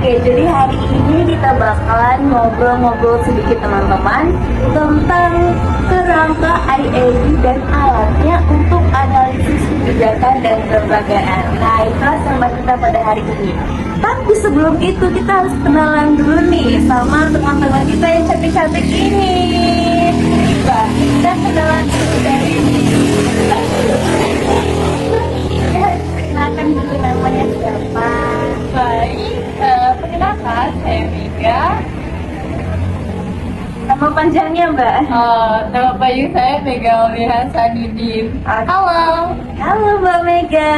Oke, jadi hari ini kita bakalan ngobrol-ngobrol sedikit teman-teman tentang kerangka IAD dan alatnya untuk analisis kebijakan dan kelembagaan. Nah, itulah tema kita pada hari ini. Tapi sebelum itu kita harus kenalan dulu nih sama teman-teman kita yang cantik-cantik ini. Coba kita kenalan dulu dari perkenalkan dulu namanya siapa. Baik, perkenalkan saya Mega. Nama panjangnya Mbak? Nama bayi saya Mega Uli Hasanuddin. Halo. Halo Mbak Mega.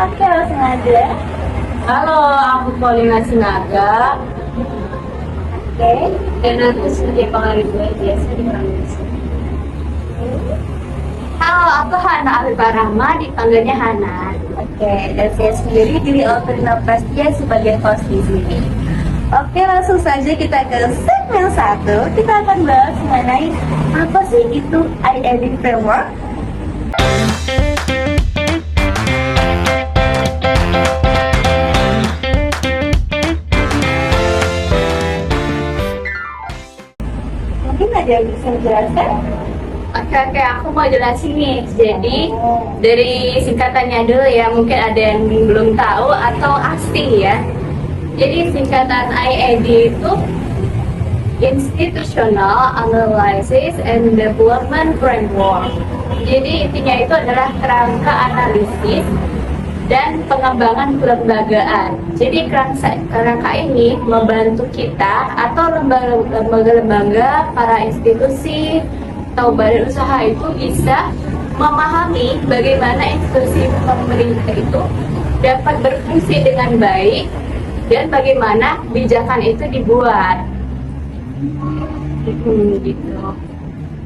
Oke, langsung aja. Halo, aku Paulina Sinaga. Oke. Dan aku sebagai pengarit biasa di Indonesia. Halo, aku Hana Alifah Rahma, dipanggilnya Hana. Oke, dan saya sendiri Dili Altrina Prastia sebagai host di sini. Oke, langsung saja kita ke segmen 1. Kita akan bahas mengenai apa sih itu IAD framework. Mungkin ada yang bisa menjelaskan? Oke, aku mau jelasin nih. Jadi, dari singkatannya dulu ya, mungkin ada yang belum tahu atau asing ya. Jadi, singkatan IAD itu Institutional Analysis and Development Framework. Jadi, intinya itu adalah kerangka analisis dan pengembangan kelembagaan. Jadi, kerangka ini membantu kita atau lembaga-lembaga, para institusi, atau badan usaha itu bisa memahami bagaimana institusi pemerintah itu dapat berfungsi dengan baik dan bagaimana kebijakan itu dibuat. Gitu.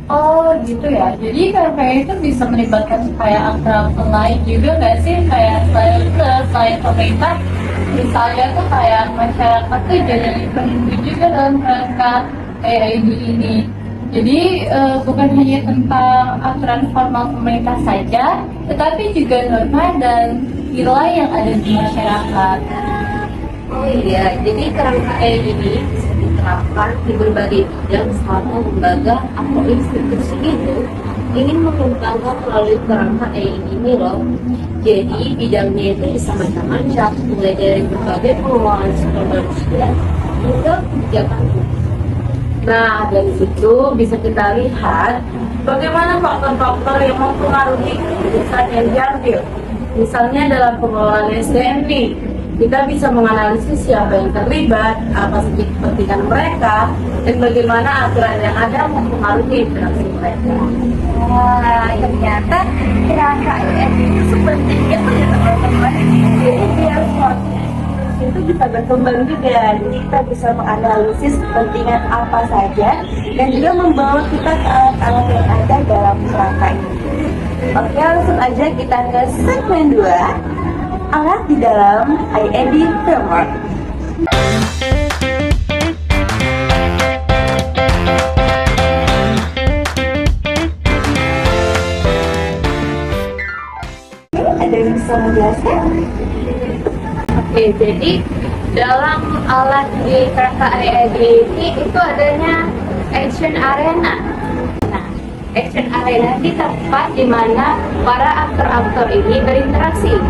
Oh gitu ya, jadi KPI itu bisa melibatkan kayak aktor lain juga nggak sih, kayak selain pemerintah, misalnya tuh kayak masyarakat tuh jadi penentu juga dalam kerangka KID ini. Jadi bukan hanya tentang aturan formal pemerintah saja, tetapi juga norma dan nilai yang ada di masyarakat. Oh iya, jadi kerangka ini bisa diterapkan di berbagai bidang selama lembaga atau institusi itu ingin mengembangkan melalui kerangka ini loh. Jadi bidangnya itu bisa macam-macam, mulai dari berbagai pengelolaan sumber manusia hingga kebijakan publik. Nah, dari situ bisa kita lihat bagaimana faktor-faktor yang mempengaruhi keputusan yang diambil. Misalnya dalam pengelolaan SDM nih, kita bisa menganalisis siapa yang terlibat, apa saja kepentingan mereka, dan bagaimana aturan yang ada mempengaruhi interaksi mereka. Wah, ternyata kerangka IAD itu sepenting itu ya teman-teman. Jadi biar suatu itu bisa berkembang juga, jadi kita bisa menganalisis kepentingan apa saja dan juga membawa kita ke alat-alat yang ada dalam kerangka ini. Oke, langsung aja kita ke segmen 2, alat di dalam IAD framework. Ada yang bisa menjelaskan? Oke, jadi dalam alat di kerangka IAD ini itu adanya action arena. Nah, action arena di tempat di mana para aktor-aktor ini berinteraksi.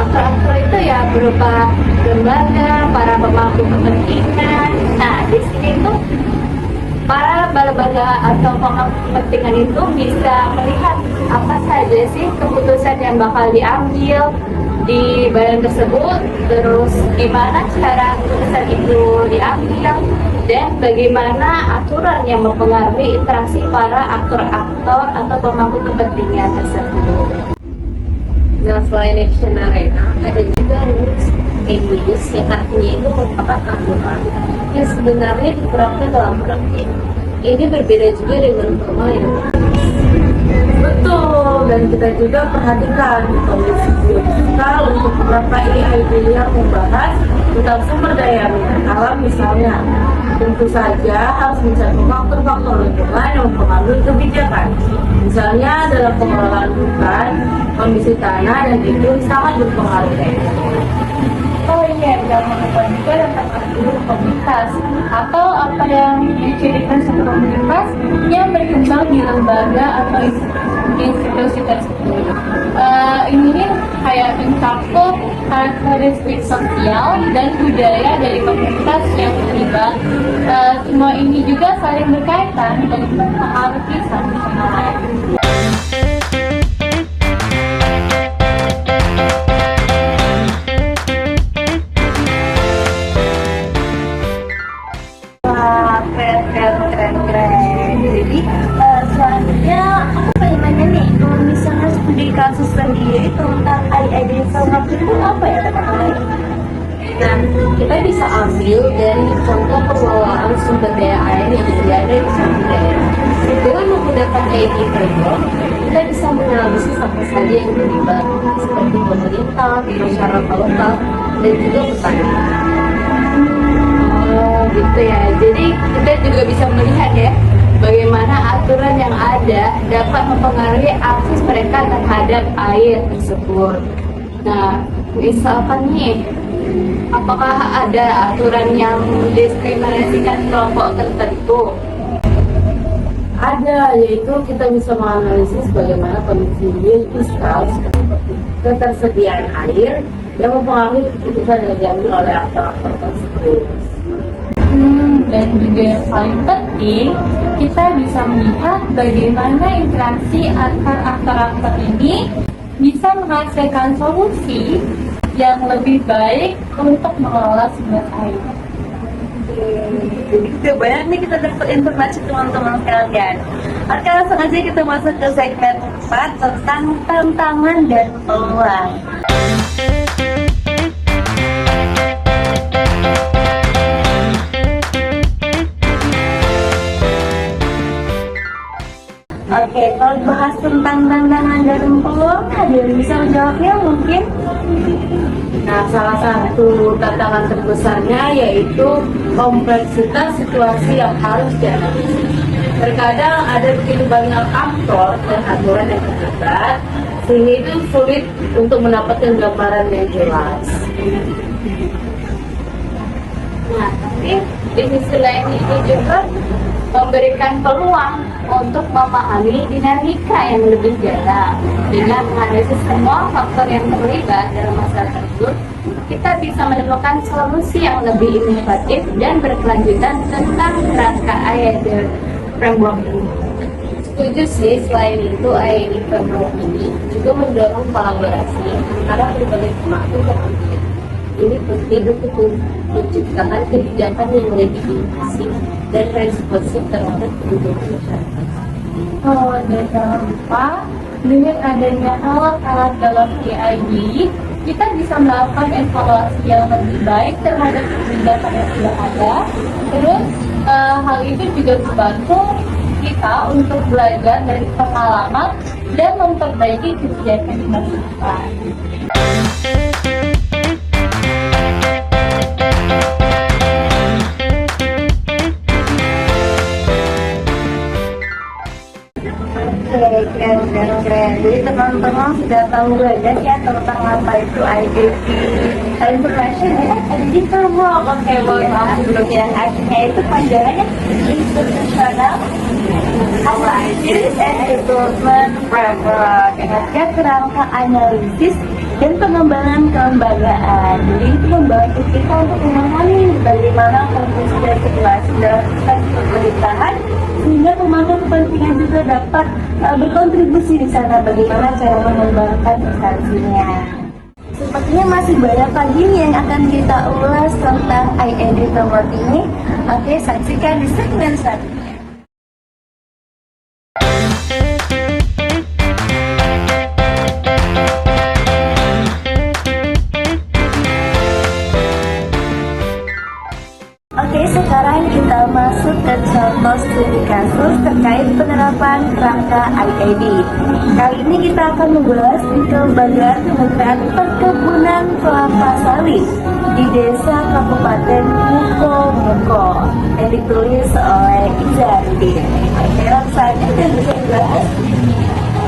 Aktor-aktor itu ya berupa lembaga, para pemangku kepentingan. Nah, di sini tuh para lembaga atau pemangku kepentingan itu bisa melihat apa saja sih keputusan yang bakal diambil di badan tersebut, terus gimana cara keputusan itu diambil, dan bagaimana aturan yang mempengaruhi interaksi para aktor-aktor atau pemangku kepentingan tersebut. Nah, selain action arena, ada juga rules rules yang artinya itu merupakan aturan yang sebenarnya diterapkan dalam praktik. Ini berbeda juga dengan formal yang Betul, dan kita juga perhatikan Komisi Fiskal untuk beberapa IAD yang membahas tentang sumber daya alam misalnya. Tentu saja harus mencakup faktor-faktor lingkungan yang mempengaruhi kebijakan. Misalnya dalam pengelolaan hutan, kondisi tanah dan iklim sangat berpengaruh. atau yang jangan lupa juga tentang atribut komunitas atau apa yang dicirikan satu komunitas yang berkembang di lembaga atau institusi tersebut. Ini kayak mencakup karakteristik sosial dan budaya dari komunitas yang terlibat. Semua ini juga saling berkaitan dan mempengaruhi satu sama lain. Wah, keren. Jadi selanjutnya aku pengen nanya nih, kalau misalnya studi kasus sendiri tentang IID Forward itu apa ya teman-teman? Nah, kita bisa ambil dari contoh pengelolaan sumber daya air yang ada di suatu daerah. Dengan menggunakan ID framework, kita bisa menganalisis apa saja yang terlibat, seperti pemerintah, masyarakat lokal, dan juga petani. Oh, gitu ya. Jadi kita juga bisa melihat ya, bagaimana aturan yang ada dapat mempengaruhi akses mereka terhadap air tersebut. Nah, misalkan nih, apakah ada aturan yang mendiskriminasikan kelompok tertentu? Ada, yaitu kita bisa menganalisis bagaimana kondisi fiskal seperti ketersediaan air yang mempengaruhi keputusan yang diambil oleh aktor-aktor tersebut. Dan juga yang paling penting, kita bisa melihat bagaimana interaksi antar aktor-aktor ini bisa menghasilkan solusi yang lebih baik untuk mengelola sumber air. Jadi udah banyak nih kita dapat informasi teman-teman sekalian. Oke, langsung aja kita masuk ke segmen 4 tentang tantangan dan peluang. Oke, kalau bahas tentang tantangan dan peluang, ada yang bisa menjawabnya mungkin? Nah, salah satu tantangan terbesarnya yaitu kompleksitas situasi yang harus dianalisis. Terkadang ada begitu banyak aktor dan aturan yang terlibat, sehingga itu sulit untuk mendapatkan gambaran yang jelas. Nah, tapi di sisi lain ini juga memberikan peluang untuk memahami dinamika yang lebih dalam. Dengan menganalisis semua faktor yang terlibat dalam masalah tersebut, kita bisa menemukan solusi yang lebih inovatif dan berkelanjutan tentang kerangka IID framework ini. Setuju sih, selain itu IID framework ini juga mendorong kolaborasi antara berbagai pemangku kepentingan. Ini penting untuk menciptakan kebijakan yang lebih inklusif dan responsif terhadap kebutuhan masyarakat. Oh, dan jangan lupa, dengan adanya alat-alat dalam IID, kita bisa melakukan evaluasi yang lebih baik terhadap kebijakan yang sudah ada. Terus, hal itu juga membantu kita untuk belajar dari pengalaman dan memperbaiki kebijakan di masa depan. Keren. Jadi teman-teman sudah tahu banyak ya tentang apa itu IDP information ya. Jadi kamu oke boleh aku belum yang akhirnya itu panjangannya Institutional Analysis and Development Framework. Artinya kerangka analisis dan pengembangan kelembagaan. Jadi itu membantu kita untuk memahami bagaimana kondisi dan situasi dalam sistem pemerintahan, sehingga pemangku kepentingan juga dapat berkontribusi di sana bagaimana cara mengembangkan instansinya. Sepertinya masih banyak lagi nih yang akan kita ulas tentang IID framework ini. Oke, saksikan di segmen selanjutnya. Oke, sekarang kita masuk ke contoh studi kasus terkait penerapan kerangka IID. Kali ini kita akan membahas di Kelembagaan Kementerian Perkebunan Kelapa Sawit di Desa Kabupaten Muko yang ditulis oleh Izardin. Oke, langsung saja kita bisa bahas.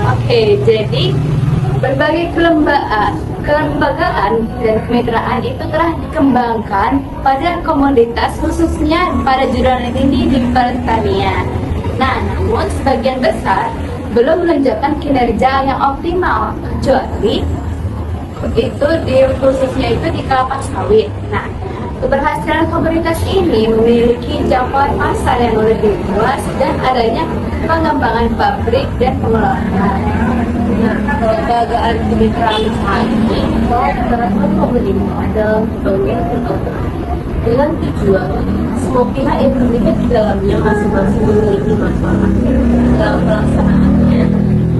Oke, jadi berbagai kelembagaan kelembagaan dan kemitraan itu telah dikembangkan pada komoditas khususnya pada jurnal ini di pertanian. Nah, namun sebagian besar belum menunjukkan kinerja yang optimal, kecuali itu khususnya itu di kelapa sawit. Nah, keberhasilan komunitas ini memiliki jangkauan pasar yang lebih luas dan adanya pengembangan pabrik dan pengelolaan. Nah, kelembagaan kemitraan usaha ini telah diterapkan pemerintah dalam berbagai bentuk dengan tujuan semua pihak yang terlibat di dalamnya masing-masing memiliki masalah dalam pelaksanaannya,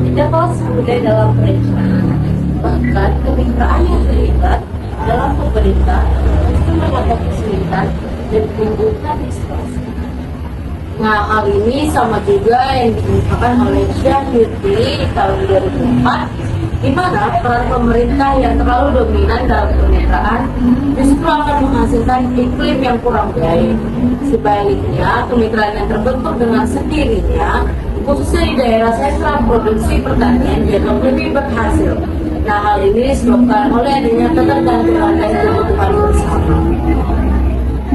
tidak kalah semudah dalam perencanaan. Bahkan kemitraan yang terlibat dalam pemerintah justru menghadapi kesulitan dan menimbulkan distorsi. Nah, hal ini sama juga yang dikemukakan oleh Syahirti di tahun 2004, di mana peran pemerintah yang terlalu dominan dalam kemitraan justru akan menghasilkan iklim yang kurang baik. Sebaliknya, kemitraan yang terbentuk dengan sendirinya, khususnya di daerah sentra produksi pertanian, jauh lebih berhasil. Nah, hal ini disebabkan oleh adanya ketergantungan dan kebutuhan bersama.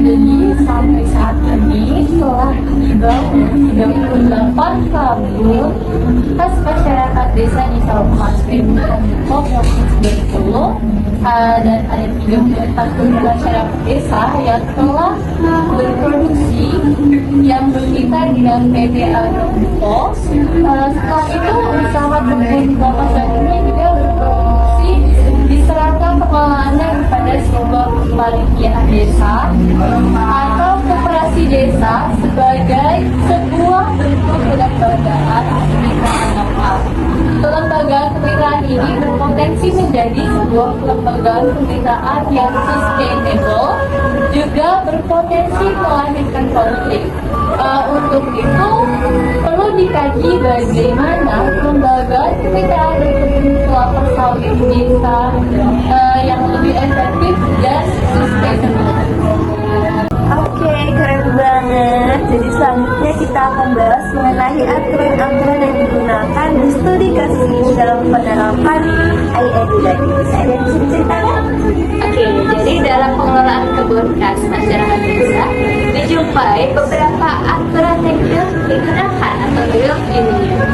Jadi sampai saat ini telah dibangun 38 kabel khas masyarakat desa di Salman Provinsi Bengkulu, dan ada 34 unit masyarakat desa yang telah berproduksi yang berkaitan dengan PT Agrokos. Setelah itu usaha kebun kelapa sawit ini juga berproduksi diserahkan pengelolaannya kepada sebuah kepanitiaan desa atau koperasi desa sebagai sebuah bentuk kelembagaan kemitraan lokal. Kelembagaan kemitraan ini berpotensi menjadi sebuah kelembagaan kemitraan yang sustainable, juga berpotensi melahirkan konflik. Untuk itu perlu dikaji bagaimana kelembagaan kemitraan kebun kelapa sawit desa yang lebih efektif dan sustainable. Oke, keren banget. Jadi selanjutnya kita akan bahas mengenai aturan-aturan yang digunakan di studi kasus ini dalam penerapan IED tadi. Ada yang bisa diceritakan? Oke, jadi dalam pengelolaan kebun khas masyarakat desa dijumpai beberapa aturan yang digunakan atau diinius.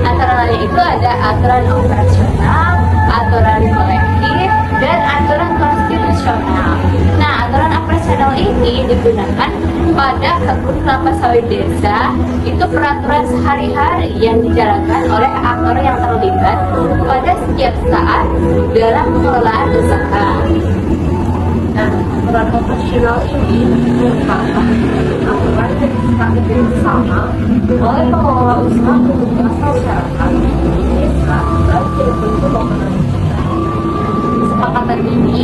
Antara lain itu ada aturan operasional, aturan kolektif, dan aturan konstitusional. Nah, aturan operasional ini digunakan pada kebun kelapa sawit desa. Itu peraturan sehari-hari yang dijalankan oleh aktor yang terlibat pada setiap saat dalam pengelolaan usaha. Nah, aturan operasional ini merupakan aturan yang disepakati bersama oleh pengelola usaha kebun kelapa masyarakat desa sebagai bentuk pemenang. Kesepakatan ini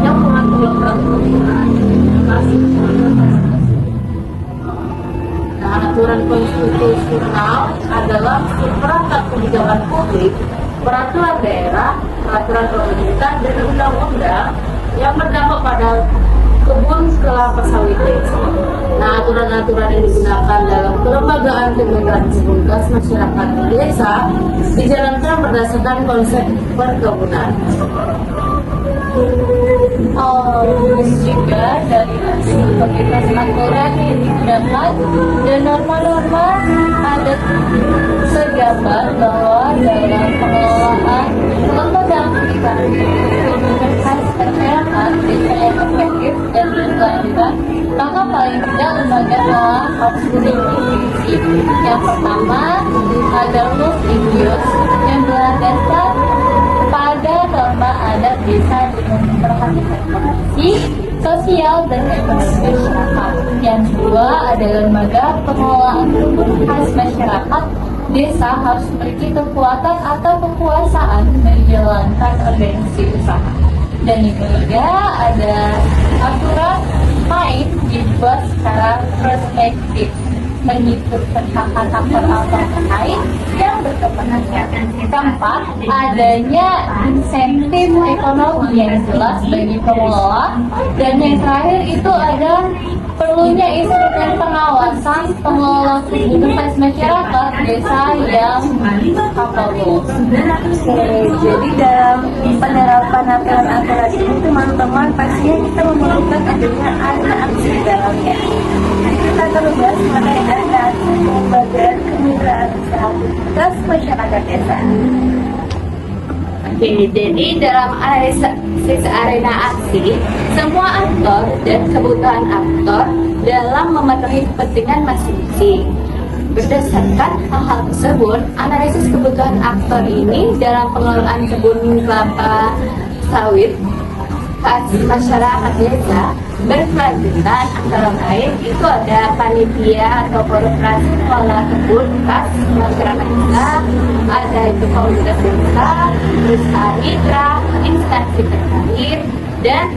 yang mengatur peraturan Nah, aturan konstitusional adalah perangkat kebijakan publik, peraturan daerah, peraturan pemerintah, dan undang-undang yang berdampak pada kebun kelapa sawit desa. Nah, aturan-aturan yang digunakan dalam kelembagaan kemitraan kebun khas masyarakat desa dijalankan berdasarkan konsep perkebunan. Terus juga dari hasil pembebasan aturan yang digunakan dan norma-norma ada tergambar bahwa dalam pengelolaan kelembagaan kemitraan kebun khas masyarakat desa yang efektif dan berkelanjutan, maka paling tidak lembaga telah harus memiliki prinsip. Yang pertama ada rules in use yang berlandaskan pada norma adat desa dengan memperhatikan kondisi sosial dan ekonomi masyarakat. Yang kedua adalah lembaga pengelolaan kebun khas masyarakat desa harus memiliki kekuatan atau kekuasaan menjalankan organisasi usaha. Dan yang ketiga ada aturan main dibuat secara prospektif. mengikut hak-hak orang lain yang berkepentingan. Keempat, adanya insentif ekonomi yang jelas bagi pengelola. Dan yang terakhir itu ada perlunya instrumen pengawasan pengelola komunitas masyarakat desa yang kapable. Jadi dalam penerapan aturan-aturan ini teman-teman pastinya kita memerlukan adanya arena aksi di dalamnya. Jadi kita akan membahas mengenai arena aksi kelembagaan kemitraan usaha komunitas masyarakat desa. Oke, jadi dalam analisis arena aksi, semua aktor dan kebutuhan aktor dalam memenuhi kepentingan masing-masing. Berdasarkan hal-hal tersebut, analisis kebutuhan aktor ini dalam pengelolaan kebun kelapa sawit khas masyarakat desa berkelanjutan, antara lain itu ada panitia atau korporasi pengelola kebun khas masyarakat desa, ada itu komunitas desa, perusahaan mitra, instansi terkait, dan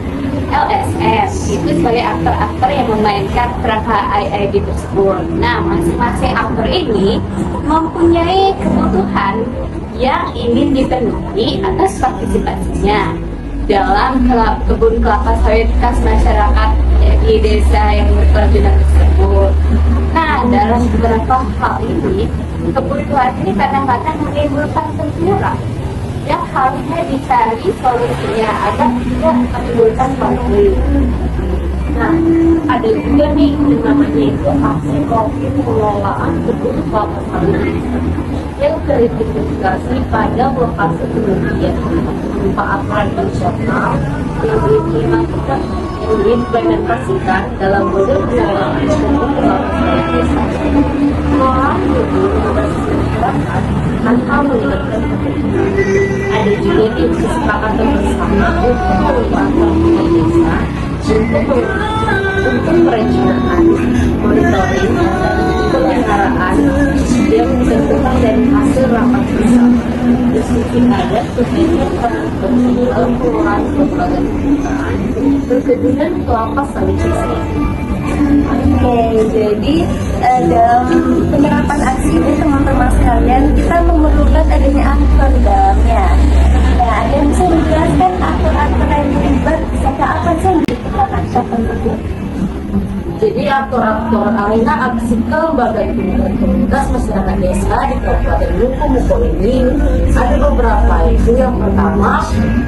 LSM itu sebagai aktor-aktor yang memainkan kerangka IID tersebut. Nah, masing-masing aktor ini mempunyai kebutuhan yang ingin dipenuhi atas partisipasinya dalam kebun kelapa sawit khas masyarakat di desa yang berkelanjutan tersebut. Nah, dalam beberapa hal ini, kebutuhan ini kadang-kadang menimbulkan benturan yang harusnya dicari solusinya agar tidak menimbulkan konflik. Nah, ada juga nih yang namanya itu aksi konflik pengelolaan kebun kelapa sawit yang teridentifikasi pada lokasi kemudian berupa aturan nasional yang diimplementasikan dalam model pengelolaan kebun kelapa sawit desa. Pengelolaan kebun berbasis masyarakat tanpa melibatkan pemerintah. Ada juga nih kesepakatan bersama untuk memanfaatkan desa untuk perencanaan, monitoring, dan penyelenggaraan yang ditentukan dari hasil rapat bersama. Diskusi adat khususnya dalam pengelolaan lembaga pemerintahan berkebunan kelapa sawit desa. Oke, jadi dalam penerapan aksi ini teman-teman sekalian kita memerlukan adanya aktor di dalamnya. Nah, ada yang bisa menjelaskan aktor-aktor yang terlibat serta apa saja yang diperlukan tersebut? Jadi aktor-aktor arena aksi kelembagaan komunitas masyarakat desa di Kabupaten Luku ini ada beberapa. Itu yang pertama,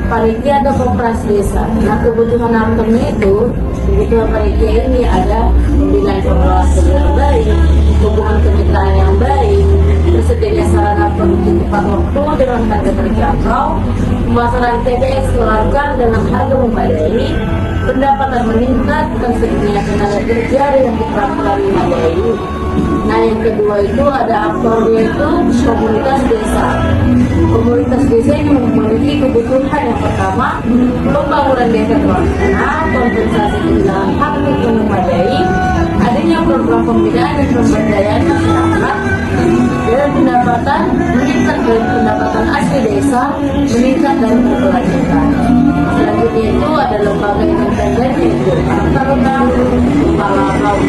panitia atau koperasi desa. Nah, kebutuhan aktornya itu, kebutuhan panitia ini ada pembinaan pengelolaan kebun yang baik, hubungan kemitraan yang baik, tersedianya sarana produksi tepat waktu dengan harga terjangkau, pemasaran TBS keluarga dengan harga memadai, pendapatan meningkat, tersedianya tenaga kerja yang diperlukan memadai. Nah, yang kedua itu ada aktor yaitu komunitas desa. Komunitas desa ini memiliki kebutuhan yang pertama, pembangunan desa terlaksana, kompensasi kehilangan hak yang memadai, adanya program pembinaan dan pemberdayaan masyarakat, dan pendapatan meningkat dari pendapatan asli desa meningkat dan berkelanjutan. Selanjutnya itu ada lembaga independen yaitu Akta Kepala Kaum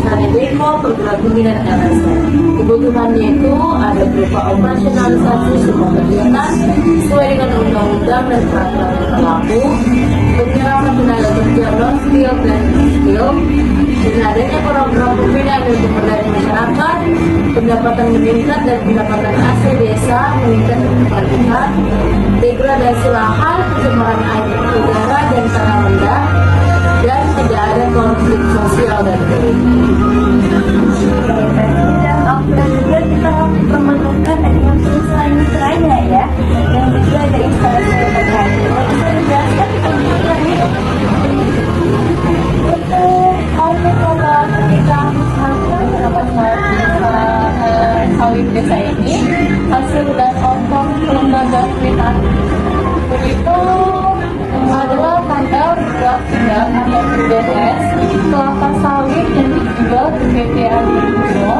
Sari Deko, Perguruan Tinggi dan LSM. Kebutuhannya itu ada berupa operasionalisasi semua kegiatan sesuai dengan undang-undang dan peraturan yang berlaku, penyerapan tenaga kerja non skill dan skill, dengan adanya program pembinaan dan pemberdayaan masyarakat, pendapatan meningkat dan pendapatan asli desa meningkat dan berkelanjutan, degradasi lahan, pencemaran air, udara dan tanah rendah, dan tidak ada konflik sosial dan politik. Dan aktor juga kita memerlukan adanya perusahaan mitranya ya, yang juga ada instalasi yang terkait. Bisa dijelaskan perusahaan itu? Kalau kita misalkan dapat sawit desa ini, hasil dan outcome lembaga pembinaan itu adalah tanggal 23 atau BDS kelapa sawit yang dijual ke PT Agrikultura,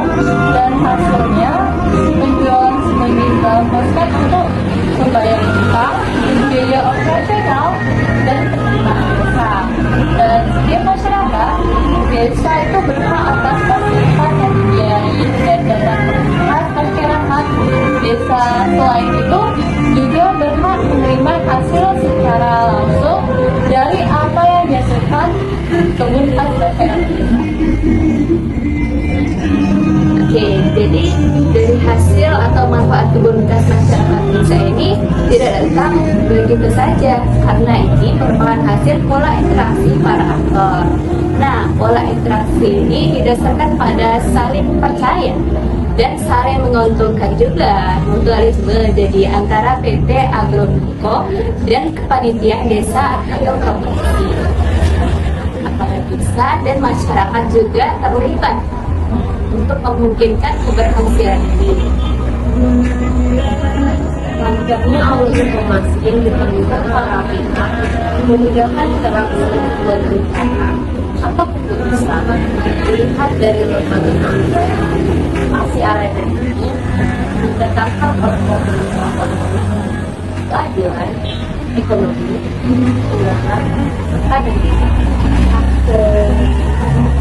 dan hasilnya penjualan sebagai dalam prospek untuk membayar utang, biaya operasional, dan penerimaan desa. Dan setiap masyarakat desa itu berhak atas fasilitas begitu saja, karena ini merupakan hasil pola interaksi para aktor. Nah, pola interaksi ini didasarkan pada saling percaya dan saling menguntungkan juga. Mutualisme jadi antara PT Agrominko dan kepanitiaan desa atau komisi. Aparat desa dan masyarakat juga terlibat untuk memungkinkan keberhasilan ini. Lengkapnya alur informasi yang ditemukan para pihak memudahkan interaksi dan rencana atau keputusan dilihat dari berbagai angka. Aksi arena ini mendatangkan performa keadilan, ekonomi, keuangan, dan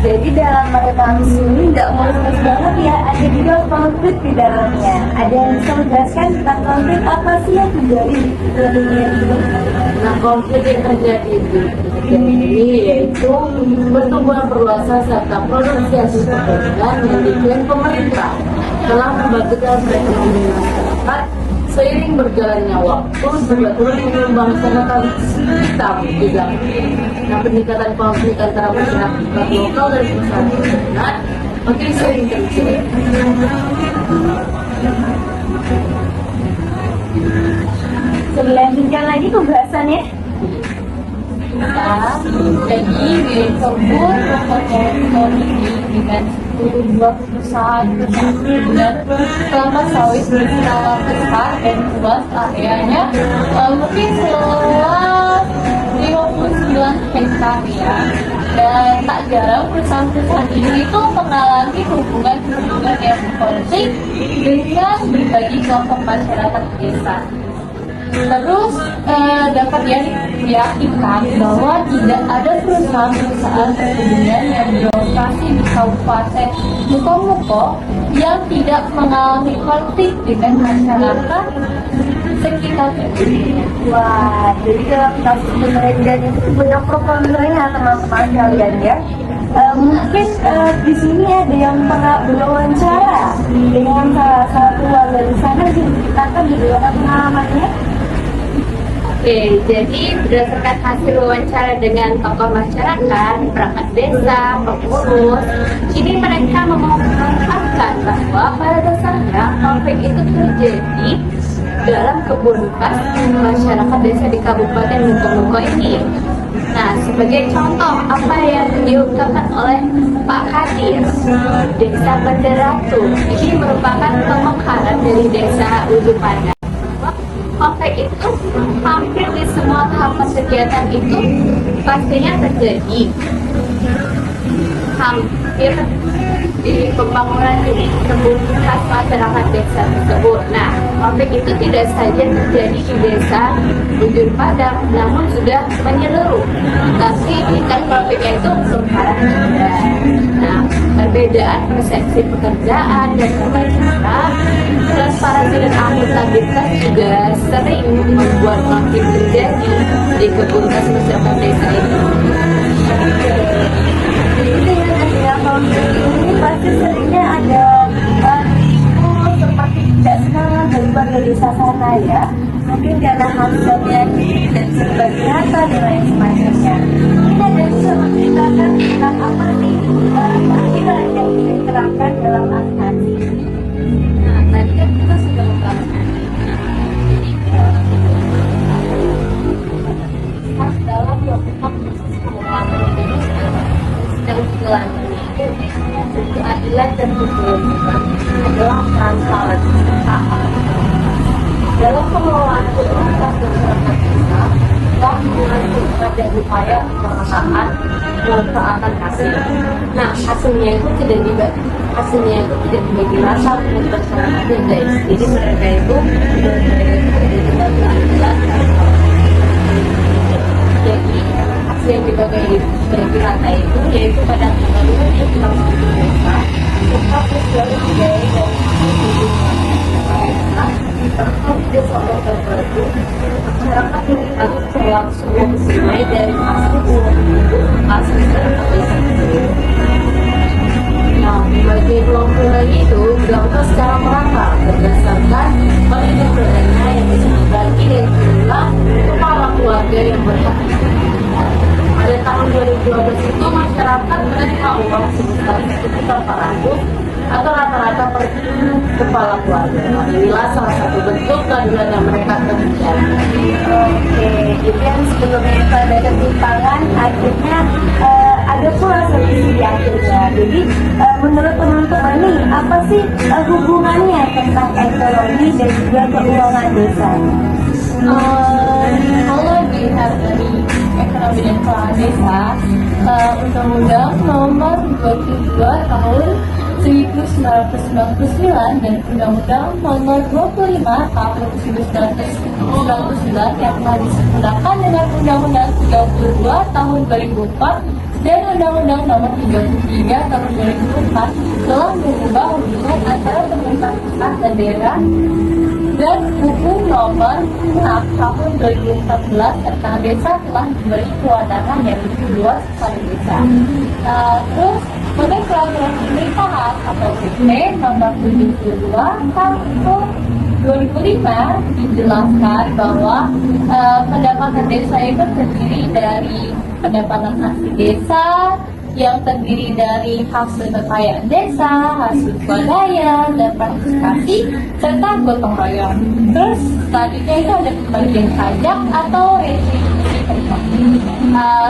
Jadi dalam merekam ini nggak mulus banget ya, ada juga konflik di dalamnya. Ada yang bisa menjelaskan tentang konflik apa sih yang terjadi di dunia itu? Nah, konflik yang terjadi ini yaitu pertumbuhan perluasan serta produksi hasil perdagangan yang diklaim pemerintah telah membangkitkan perekonomian masyarakat. Seiring berjalannya waktu juga turut menyumbangkan kita juga. Nah, peningkatan konflik antara masyarakat lokal dan perusahaan perdagangan makin sering terjadi. Selanjutkan lagi pembahasannya. Nah, jadi tersebut memperkenalkan ini dengan 22 perusahaan dan kelapa sawit berskala besar dan luas areanya mungkin seluas 59 hektar ya. Dan tak jarang perusahaan-perusahaan ini itu mengalami hubungan yang politik dengan berbagai kelompok masyarakat desa. Terus dapat diyakinkan bahwa tidak ada perusahaan-perusahaan perkebunan yang beroperasi di Kabupaten Mukomuko yang tidak mengalami konflik dengan masyarakat sekitar itu. Wah, jadi dalam kasus penelitian itu banyak pro kontranya teman-teman kalian ya. Mungkin di sini ada yang pernah berwawancara dengan salah satu warga di sana, diceritakan bagaimana pengalamannya. Oke, jadi berdasarkan hasil wawancara dengan tokoh masyarakat, perangkat desa, pengurus, ini mereka mengungkapkan bahwa pada dasarnya konflik itu terjadi dalam kebun khas masyarakat desa di Kabupaten Mukomuko ini. Nah, sebagai contoh apa yang diungkapkan oleh Pak Kadir, Desa Bandaratu, ini merupakan pemekaran dari Desa Ujung Pandang. Konflik itu hampir di semua tahapan kegiatan itu pastinya terjadi. Hampir di pembangunan kebun khas masyarakat desa tersebut. Nah, konflik itu tidak saja terjadi di desa Bujur Padang, namun sudah menyeluruh. Tapi tingkat konfliknya itu parah juga. Nah, perbedaan persepsi pekerjaan dan cara transparansi dan akuntabilitas juga sering membuat konflik terjadi di kebun khas masyarakat desa ini. Jadi dengan adanya konflik ini pasti seringnya ada ribut seperti tidak senang dari warga desa sana ya. Mungkin karena hasilnya tidak sebagai rata dan lain semacamnya. Ini ada bisa menceritakan tentang apa nih keadilan yang diterapkan dalam asasi. Nah, tadi kan kita sudah membahas dalam melakukan proses pengulangan ini sedang dijalani. Keadilan dan kebebasan adalah transparansi dalam pengelolaan komunitas dan masyarakat desa. Telah mengajukan dan upaya pemetaan pemanfaatan hasil. Nah, hasilnya itu tidak dibagi rata untuk masyarakat guys. Jadi mereka itu tidak keadilan. Jadi hasil yang dibagi rata itu yaitu pada pembangunan yang kita desa, serta sosial budaya dan desa tertentu, masyarakat yang berlangsung sesuai dari hasil masyarakat desa. Nah, bagi kelompok lagi itu dilakukan secara merata berdasarkan penelitian yang bisa dibagi dari jumlah sebesar sekitar 400 atau rata-rata per kepala keluarga. Inilah salah satu bentuk keadilan yang mereka kerjakan. Oke, jadi yang sebelumnya itu ada ketimpangan, akhirnya ada pula solusi di akhirnya. Jadi menurut teman-teman nih, apa sih hubungannya tentang ekonomi dan juga keuangan desa? Kalau dilihat dari ekonomi dan keuangan desa, Undang-Undang Nomor 22 Tahun 1999 dan Undang-Undang Nomor 25 Tahun 1999 yang telah disempurnakan dengan Undang-Undang 32 Tahun 2004 dan Undang-Undang Nomor 33 Tahun 2004 telah mengubah hubungan antara pemerintah pusat dan daerah, dan Hukum Nomor 6 Tahun 2014 tentang desa telah memberi kewenangan yang lebih luas kepada desa. Terus mengenai peraturan pemerintahan atau PP Nomor 72 Tahun 2005 dijelaskan bahwa pendapatan desa itu terdiri dari pendapatan asli desa, yang terdiri dari hasil kekayaan desa, hasil swadaya, dan partisipasi, serta gotong royong. Terus selanjutnya itu ada pembagian pajak atau retribusi upah.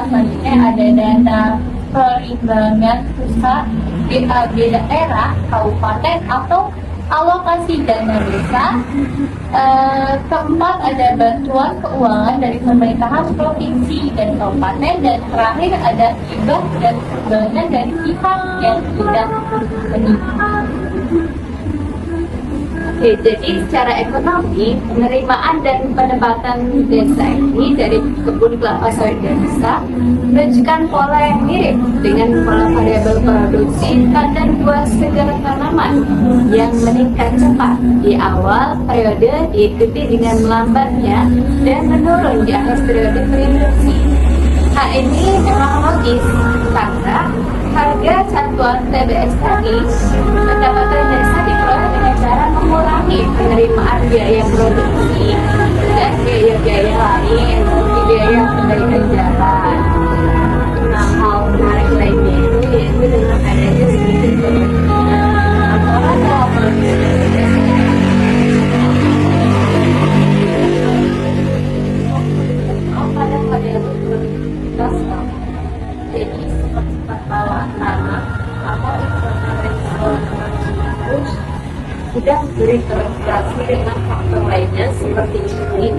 Selanjutnya ada dana perimbangan pusat, beda daerah, kabupaten, atau alokasi dana desa. Keempat ada bantuan keuangan dari pemerintahan provinsi dan kabupaten, dan terakhir ada hibah dan sumbangan dari pihak yang tidak menikah. Oke, jadi secara ekonomi, penerimaan dan pendapatan desa ini dari kebun kelapa sawit desa menunjukkan pola yang mirip dengan pola variabel produksi ikan dan buah segar tanaman yang meningkat cepat di awal periode diikuti dengan melambatnya dan menurun di akhir periode produksi. Hal ini memang logis karena harga satuan TBS tadi, pendapatan desa diperoleh dengan cara mengurangi penerimaan biaya produksi dan biaya-biaya lain seperti biaya perbaikan jalan. Nah, hal menarik lainnya itu yaitu dengan adanya sedikit perbedaan antara pola produksi desa pada model produktivitas. Jadi seperti bawah tanah atau infrastruktur sudah beri terintegrasi dengan faktor lainnya seperti iklim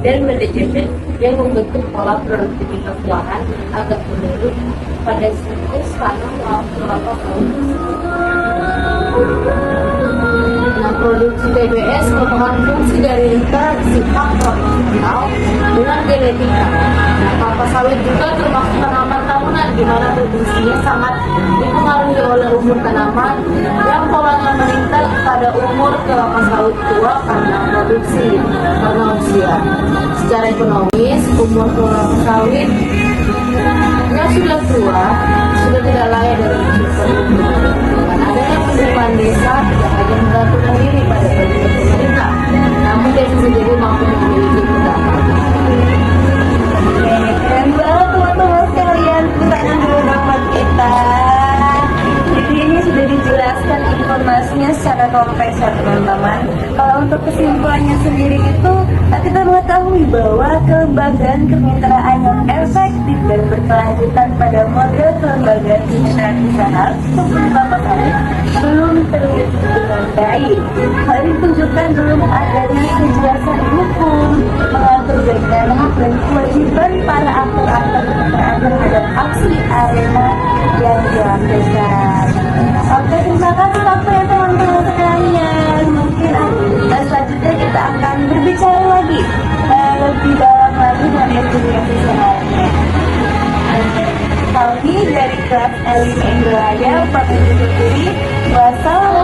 dan manajemen yang membentuk pola produktivitas lahan agar menurut pada siklus tanam kelapa sawit. Nah, produksi TBS merupakan fungsi dari interaksi faktor lokal dengan genetika. Nah, kelapa sawit juga termasuk tanaman tahunan di mana produksinya sangat dipengaruhi oleh umur tanaman yang polanya meningkat pada umur kelapa sawit tua karena produksi karena usia. Secara ekonomis, umur kelapa sawit yang sudah tua sudah tidak layak dari produksi. Dengan adanya penerimaan desa tidak hanya menggantungkan diri pada bantuan pemerintah, namun desa sendiri mampu memiliki pendapatan. Keren banget teman-teman sekalian, tepuk dulu buat kita. Jadi ini sudah dijelaskan informasinya secara kompleks ya teman-teman. Kalau untuk kesimpulannya sendiri itu, kita mengetahui bahwa kelembagaan kemitraan yang efektif dan berkelanjutan pada model kelembagaan kemitraan usaha seperti kelapa sawit belum terwujud dengan baik. Hal ini tunjukkan belum adanya kejelasan hukum mengatur bagian hak dan kewajiban para aktor-aktor kemitraan terhadap aksi arena yang dilakukan. Oke, terima kasih waktunya teman-teman sekalian. Mungkin selanjutnya kita akan berbicara lagi lebih dalam lagi mengenai dunia kesehatan. Kami dari kelas Elim Indraya, Pak Ibu Wassalamualaikum